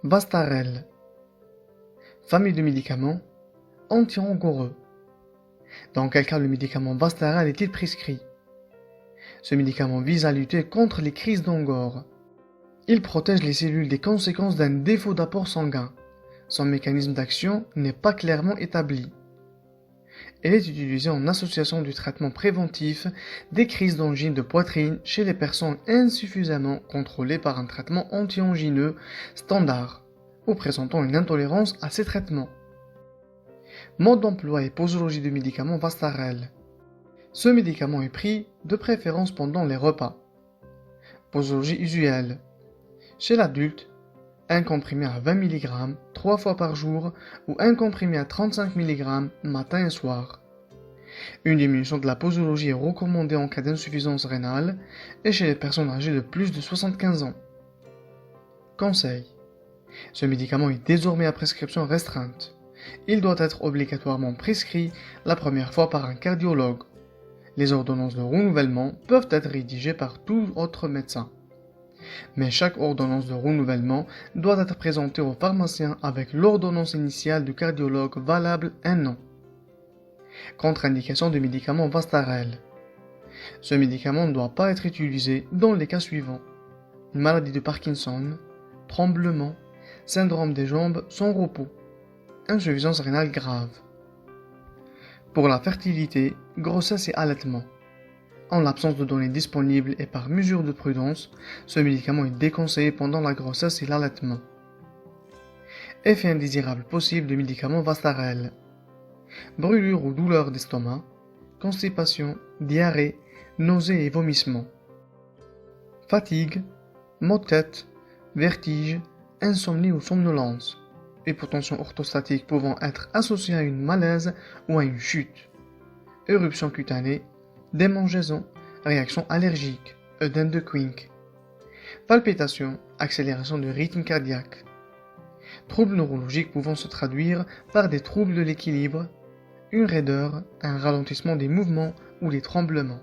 Vastarel. Famille de médicaments anti-angoreux. Dans quel cas le médicament Vastarel est-il prescrit? Ce médicament vise à lutter contre les crises d'angor. Il protège les cellules des conséquences d'un défaut d'apport sanguin. Son mécanisme d'action n'est pas clairement établi. Elle est utilisée en association du traitement préventif des crises d'angine de poitrine chez les personnes insuffisamment contrôlées par un traitement anti-angineux standard ou présentant une intolérance à ces traitements. Mode d'emploi et posologie du médicament Vastarel. Ce médicament est pris de préférence pendant les repas. Posologie usuelle. Chez l'adulte, un comprimé à 20 mg 3 fois par jour ou un comprimé à 35 mg matin et soir. Une diminution de la posologie est recommandée en cas d'insuffisance rénale et chez les personnes âgées de plus de 75 ans. Conseil. Ce médicament est désormais à prescription restreinte. Il doit être obligatoirement prescrit la première fois par un cardiologue. Les ordonnances de renouvellement peuvent être rédigées par tout autre médecin. Mais chaque ordonnance de renouvellement doit être présentée au pharmacien avec l'ordonnance initiale du cardiologue valable 1 an. Contre-indication du médicament Vastarel. Ce médicament ne doit pas être utilisé dans les cas suivants: maladie de Parkinson, tremblement, syndrome des jambes sans repos, insuffisance rénale grave. Pour la fertilité, grossesse et allaitement. En l'absence de données disponibles et par mesure de prudence, ce médicament est déconseillé pendant la grossesse et l'allaitement. Effet indésirable possible du médicament Vastarel. Brûlure ou douleur d'estomac, constipation, diarrhée, nausées et vomissements. Fatigue, maux de tête, vertige, insomnie ou somnolence. Hypotension orthostatique pouvant être associée à une malaise ou à une chute. Éruption cutanée, démangeaison, réaction allergique, œdème de Quincke. Palpitations, accélération du rythme cardiaque. Troubles neurologiques pouvant se traduire par des troubles de l'équilibre, une raideur, un ralentissement des mouvements ou des tremblements.